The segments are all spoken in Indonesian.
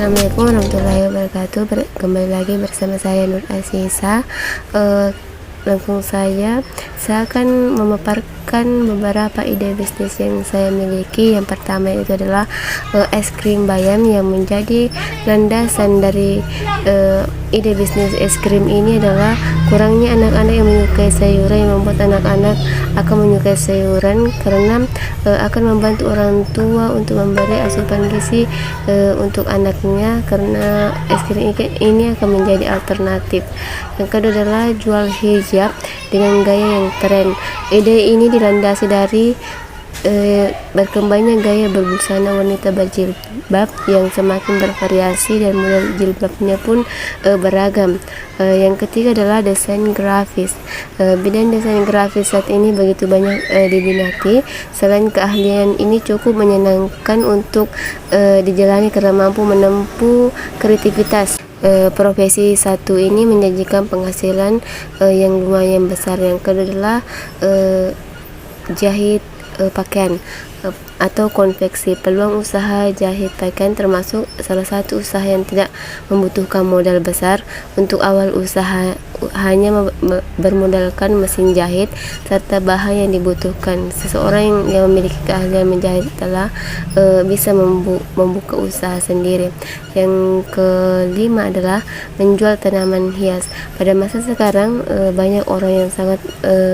Assalamualaikum warahmatullahi wabarakatuh. Kembali lagi bersama saya Nur Asisa. Langsung saya akan memaparkan beberapa ide bisnis yang saya miliki. Yang pertama itu adalah es krim bayam, yang menjadi landasan dari ide bisnis es krim ini adalah kurangnya anak-anak yang menyukai sayuran, yang membuat anak-anak akan menyukai sayuran karena akan membantu orang tua untuk memberi asupan gizi untuk anaknya, karena es krim ini akan menjadi alternatif. Yang kedua adalah jual hijab dengan gaya yang tren. Ide ini dilandasi dari berkembangnya gaya berbusana wanita berjilbab yang semakin bervariasi dan model jilbabnya pun beragam. Yang ketiga adalah desain grafis. Bidang desain grafis saat ini begitu banyak diminati. Selain keahlian ini cukup menyenangkan untuk dijalani karena mampu menempuh kreativitas. Profesi satu ini menjanjikan penghasilan yang lumayan besar. Yang kedua adalah jahit pakaian atau konveksi. Peluang usaha jahit pakaian termasuk salah satu usaha yang tidak membutuhkan modal besar. Untuk awal usaha hanya bermodalkan mesin jahit serta bahan yang dibutuhkan. Seseorang yang memiliki keahlian menjahit telah bisa membuka usaha sendiri. Yang kelima adalah menjual tanaman hias. Pada masa sekarang banyak orang yang sangat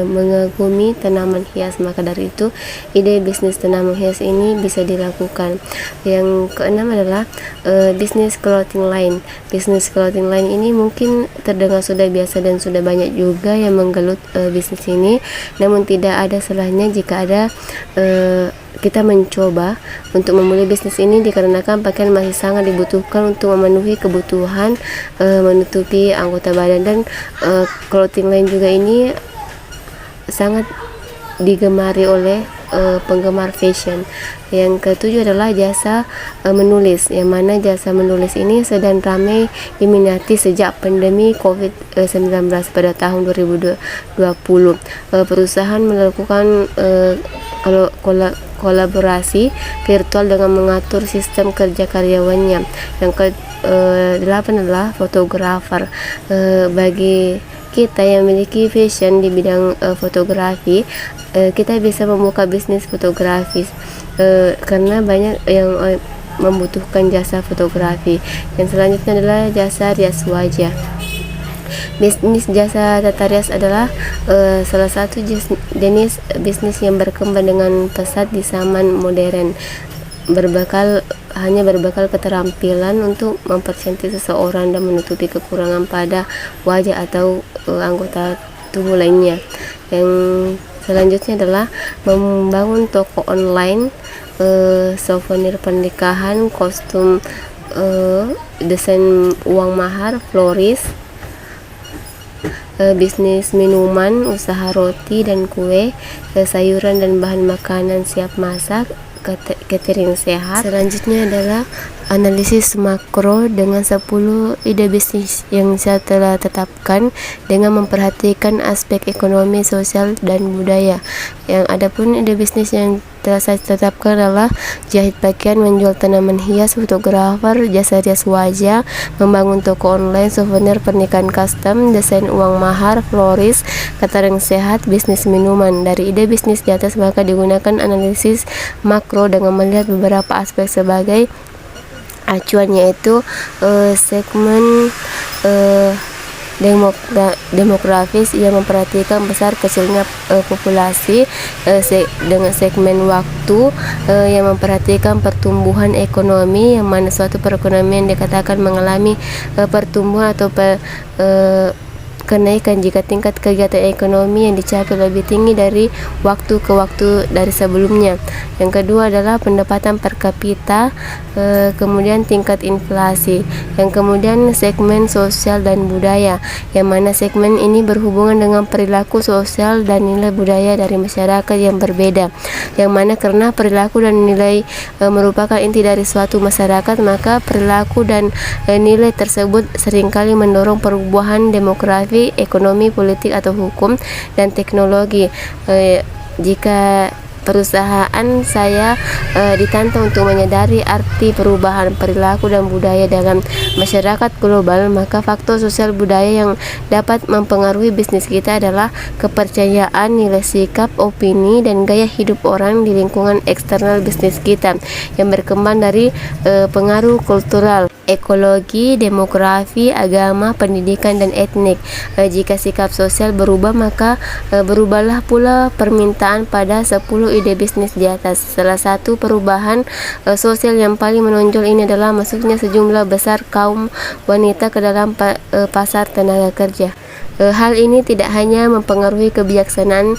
mengagumi tanaman hias, maka dari itu ide bisnis tanaman hias ini bisa dilakukan. Yang keenam adalah bisnis clothing line. Bisnis clothing line ini mungkin terdengar sudah biasa dan sudah banyak juga yang menggelut bisnis ini, namun tidak ada salahnya jika ada kita mencoba untuk memulai bisnis ini, dikarenakan pakaian masih sangat dibutuhkan untuk memenuhi kebutuhan menutupi anggota badan, dan clothing line juga ini sangat digemari oleh penggemar fashion. Yang ketujuh adalah jasa menulis, yang mana jasa menulis ini sedang ramai diminati sejak pandemi COVID-19 pada tahun 2020. Perusahaan melakukan kolaborasi virtual dengan mengatur sistem kerja karyawannya. Yang ke-8 adalah fotografer. Bagi kita yang memiliki fashion di bidang fotografi, kita bisa membuka bisnis fotografi karena banyak yang membutuhkan jasa fotografi. Yang selanjutnya adalah jasa rias wajah. Bisnis jasa tata rias adalah salah satu jenis bisnis yang berkembang dengan pesat di zaman modern, hanya berbekal keterampilan untuk mempercantik seseorang dan menutupi kekurangan pada wajah atau anggota tubuh lainnya. Yang selanjutnya adalah membangun toko online, souvenir pernikahan, kostum, desain uang mahar, floris, bisnis minuman, usaha roti dan kue, sayuran dan bahan makanan siap masak, catering sehat. Selanjutnya adalah analisis makro dengan 10 ide bisnis yang saya telah tetapkan dengan memperhatikan aspek ekonomi, sosial, dan budaya. Yang adapun ide bisnis yang telah saya tetapkan adalah jahit pakaian, menjual tanaman hias, fotografer, jasa rias wajah, membangun toko online, souvenir pernikahan custom, desain uang mahar, floris, catering sehat, bisnis minuman. Dari ide bisnis di atas maka digunakan analisis makro dengan melihat beberapa aspek sebagai acuan, yaitu segmen demografis yang memperhatikan besar kecilnya populasi, dengan segmen waktu yang memperhatikan pertumbuhan ekonomi, yang mana suatu perekonomian dikatakan mengalami pertumbuhan atau kenaikan jika tingkat kegiatan ekonomi yang dicapai lebih tinggi dari waktu ke waktu dari sebelumnya. Yang kedua adalah pendapatan per kapita, kemudian tingkat inflasi. Yang kemudian segmen sosial dan budaya, yang mana segmen ini berhubungan dengan perilaku sosial dan nilai budaya dari masyarakat yang berbeda, yang mana karena perilaku dan nilai merupakan inti dari suatu masyarakat, maka perilaku dan nilai tersebut seringkali mendorong perubahan demografi, ekonomi, politik atau hukum dan teknologi. Jika perusahaan saya ditantang untuk menyadari arti perubahan perilaku dan budaya dalam masyarakat global, maka faktor sosial budaya yang dapat mempengaruhi bisnis kita adalah kepercayaan, nilai sikap, opini, dan gaya hidup orang di lingkungan eksternal bisnis kita yang berkembang dari pengaruh kultural, ekologi, demografi, agama, pendidikan, dan etnik. Jika sikap sosial berubah, maka berubahlah pula permintaan pada 10 ide bisnis di atas. Salah satu perubahan sosial yang paling menonjol ini adalah masuknya sejumlah besar kaum wanita ke dalam pasar tenaga kerja. Hal ini tidak hanya mempengaruhi kebijaksanaan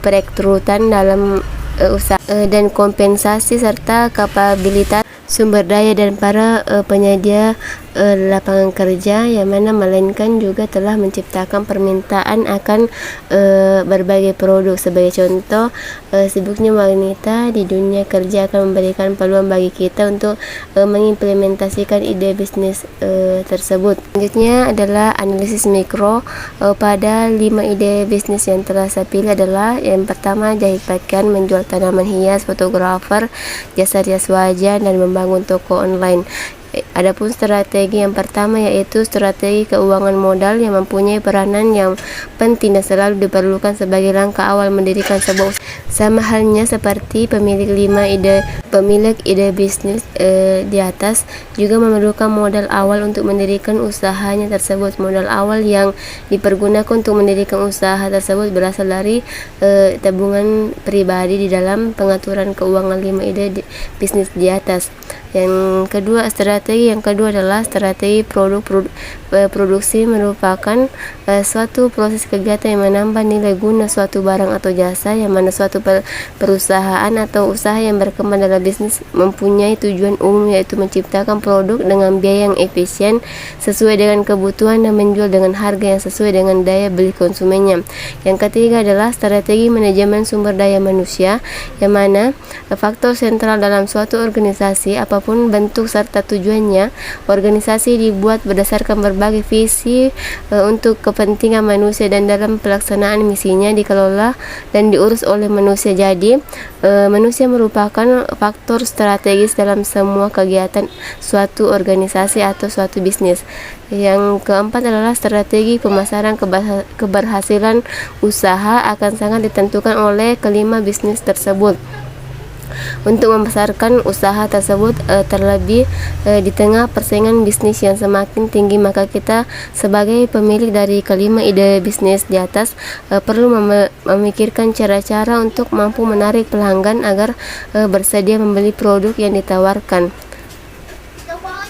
perekrutan dalam usaha dan kompensasi serta kapabilitas sumber daya dan para penyedia lapangan kerja yang mana, melainkan juga telah menciptakan permintaan akan berbagai produk. Sebagai contoh, sibuknya wanita di dunia kerja akan memberikan peluang bagi kita untuk mengimplementasikan ide bisnis tersebut. Selanjutnya adalah analisis mikro. Pada 5 ide bisnis yang telah saya pilih adalah yang pertama, jahit pakaian, menjual tanaman hias, fotografer, jasa rias wajah, dan membangun toko online. Adapun strategi yang pertama yaitu strategi keuangan modal yang mempunyai peranan yang penting dan selalu diperlukan sebagai langkah awal mendirikan sebuah usaha. Sama halnya seperti pemilik ide bisnis di atas juga memerlukan modal awal untuk mendirikan usahanya tersebut. Modal awal yang dipergunakan untuk mendirikan usaha tersebut berasal dari tabungan pribadi di dalam pengaturan keuangan 5 ide bisnis di atas. Strategi yang kedua adalah strategi produksi, merupakan suatu proses kegiatan yang menambah nilai guna suatu barang atau jasa, yang mana suatu perusahaan atau usaha yang berkembang dalam bisnis mempunyai tujuan umum, yaitu menciptakan produk dengan biaya yang efisien sesuai dengan kebutuhan dan menjual dengan harga yang sesuai dengan daya beli konsumennya. Yang ketiga adalah strategi manajemen sumber daya manusia, yang mana faktor sentral dalam suatu organisasi apapun bentuk serta tujuannya, organisasi dibuat berdasarkan berbagai visi untuk kepentingan manusia, dan dalam pelaksanaan misinya dikelola dan diurus oleh manusia. Jadi manusia merupakan faktor strategis dalam semua kegiatan suatu organisasi atau suatu bisnis. Yang keempat adalah strategi pemasaran. Keberhasilan usaha akan sangat ditentukan oleh kelima bisnis tersebut. Untuk memasarkan usaha tersebut, terlebih di tengah persaingan bisnis yang semakin tinggi, maka kita sebagai pemilik dari kelima ide bisnis di atas perlu memikirkan cara-cara untuk mampu menarik pelanggan agar bersedia membeli produk yang ditawarkan.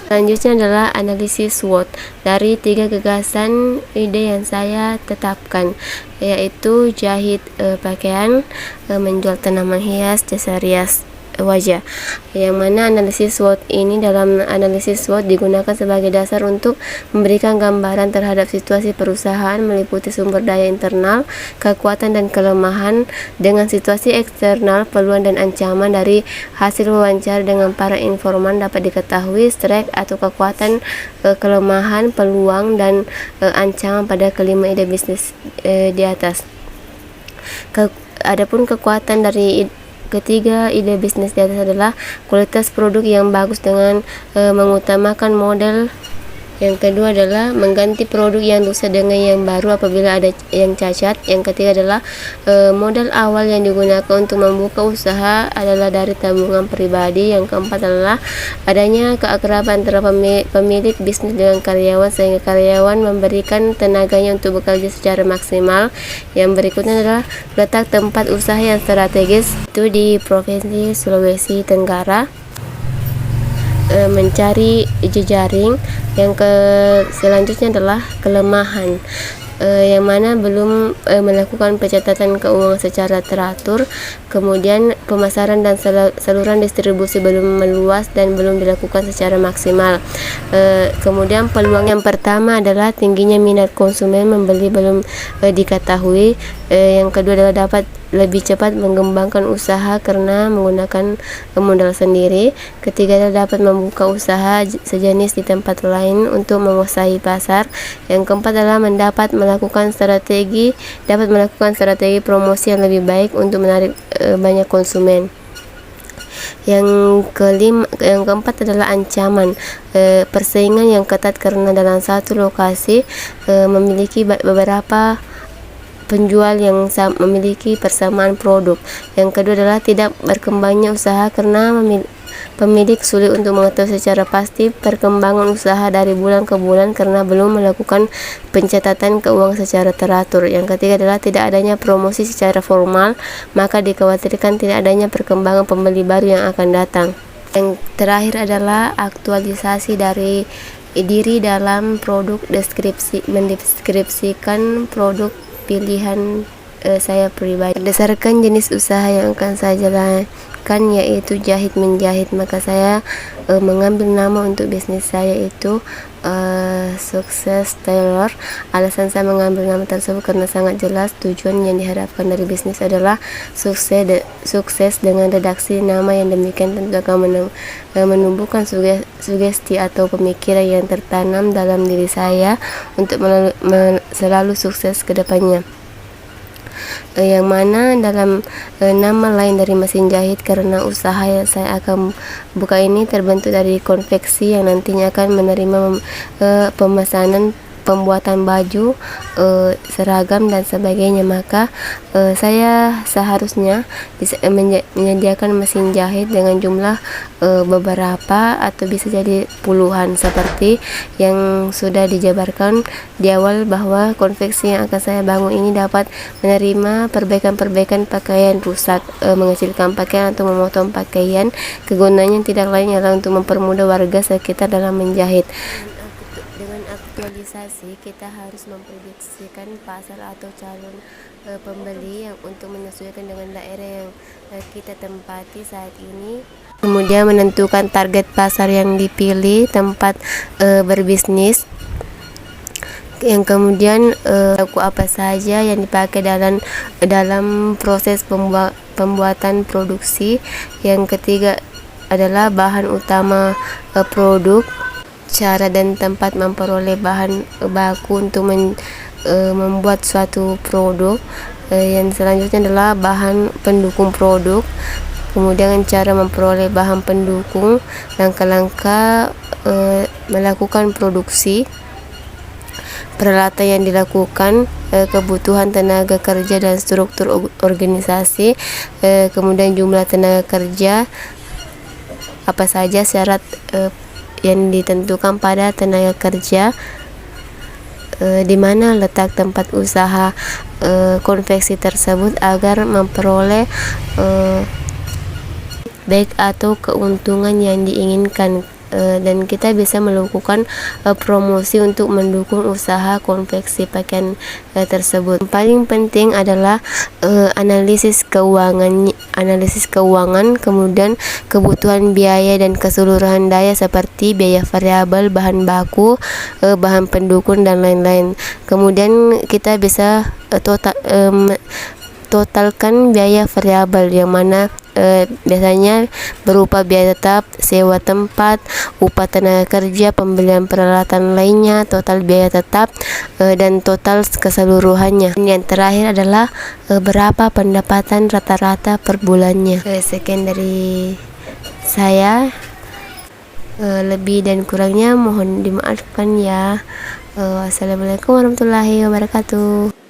Selanjutnya adalah analisis SWOT dari 3 gagasan ide yang saya tetapkan, yaitu jahit pakaian, menjual tanaman hias, jasa rias wajah. Yang mana analisis SWOT ini, dalam analisis SWOT digunakan sebagai dasar untuk memberikan gambaran terhadap situasi perusahaan meliputi sumber daya internal, kekuatan dan kelemahan, dengan situasi eksternal, peluang dan ancaman. Dari hasil wawancara dengan para informan dapat diketahui strength atau kekuatan, kelemahan, peluang, dan ancaman pada kelima ide bisnis di atas. Adapun kekuatan dari ketiga ide bisnis di atas adalah kualitas produk yang bagus dengan mengutamakan model. Yang kedua adalah mengganti produk yang rusak dengan yang baru apabila ada yang cacat. Yang ketiga adalah modal awal yang digunakan untuk membuka usaha adalah dari tabungan pribadi. Yang keempat adalah adanya keakraban antara pemilik bisnis dengan karyawan sehingga karyawan memberikan tenaganya untuk bekerja secara maksimal. Yang berikutnya adalah letak tempat usaha yang strategis, itu di Provinsi Sulawesi Tenggara. Mencari jejaring. Yang selanjutnya adalah kelemahan, yang mana belum melakukan pencatatan keuangan secara teratur, kemudian pemasaran dan saluran distribusi belum meluas dan belum dilakukan secara maksimal. Kemudian peluang yang pertama adalah tingginya minat konsumen membeli belum diketahui. Yang kedua adalah dapat lebih cepat mengembangkan usaha karena menggunakan modal sendiri. Ketiga adalah dapat membuka usaha sejenis di tempat lain untuk menguasai pasar. Yang keempat adalah mendapat dapat melakukan strategi promosi yang lebih baik untuk menarik banyak konsumen. Yang keempat adalah ancaman persaingan yang ketat karena dalam satu lokasi memiliki beberapa penjual yang memiliki persamaan produk. Yang kedua adalah tidak berkembangnya usaha karena pemilik sulit untuk mengetahui secara pasti perkembangan usaha dari bulan ke bulan karena belum melakukan pencatatan keuangan secara teratur. Yang ketiga adalah tidak adanya promosi secara formal, maka dikhawatirkan tidak adanya perkembangan pembeli baru yang akan datang. Yang terakhir adalah aktualisasi dari diri dalam produk, mendeskripsikan produk pilihan saya pribadi berdasarkan jenis usaha yang akan saya jalankan, yaitu jahit menjahit. Maka saya mengambil nama untuk bisnis saya itu Sukses Tailor. Alasan saya mengambil nama tersebut karena sangat jelas tujuan yang diharapkan dari bisnis adalah sukses dengan redaksi nama yang demikian tentu akan menumbuhkan sugesti atau pemikiran yang tertanam dalam diri saya untuk selalu sukses ke depannya. Yang mana dalam nama lain dari mesin jahit, karena usaha yang saya akan buka ini terbentuk dari konveksi yang nantinya akan menerima pemesanan pembuatan baju, seragam dan sebagainya. Maka saya seharusnya bisa menyediakan mesin jahit dengan jumlah beberapa atau bisa jadi puluhan, seperti yang sudah dijabarkan di awal bahwa konveksi yang akan saya bangun ini dapat menerima perbaikan-perbaikan pakaian rusak, mengecilkan pakaian atau memotong pakaian. Kegunaannya tidak lain adalah untuk mempermudah warga sekitar dalam menjahit. Dengan aktualisasi, kita harus memprediksikan pasar atau calon pembeli yang untuk menyesuaikan dengan daerah yang kita tempati saat ini. Kemudian menentukan target pasar yang dipilih, tempat berbisnis. Yang kemudian laku apa saja yang dipakai dalam proses pembuatan produksi. Yang ketiga adalah bahan utama produk, cara dan tempat memperoleh bahan baku untuk membuat suatu produk. Yang selanjutnya adalah bahan pendukung produk, kemudian cara memperoleh bahan pendukung, langkah-langkah melakukan produksi, peralatan yang dilakukan, kebutuhan tenaga kerja dan struktur organisasi, kemudian jumlah tenaga kerja, apa saja syarat yang ditentukan pada tenaga kerja, di mana letak tempat usaha konveksi tersebut agar memperoleh baik atau keuntungan yang diinginkan, dan kita bisa melakukan promosi untuk mendukung usaha konveksi pakaian tersebut. Yang paling penting adalah analisis keuangan, kemudian kebutuhan biaya dan keseluruhan daya seperti biaya variabel, bahan baku, bahan pendukung dan lain-lain. Kemudian kita bisa totalkan biaya variabel, yang mana biasanya berupa biaya tetap, sewa tempat, upah tenaga kerja, pembelian peralatan lainnya, total biaya tetap, dan total keseluruhannya. Yang terakhir adalah berapa pendapatan rata-rata per bulannya. Sekian dari saya, lebih dan kurangnya mohon dimaafkan ya. Wassalamualaikum warahmatullahi wabarakatuh.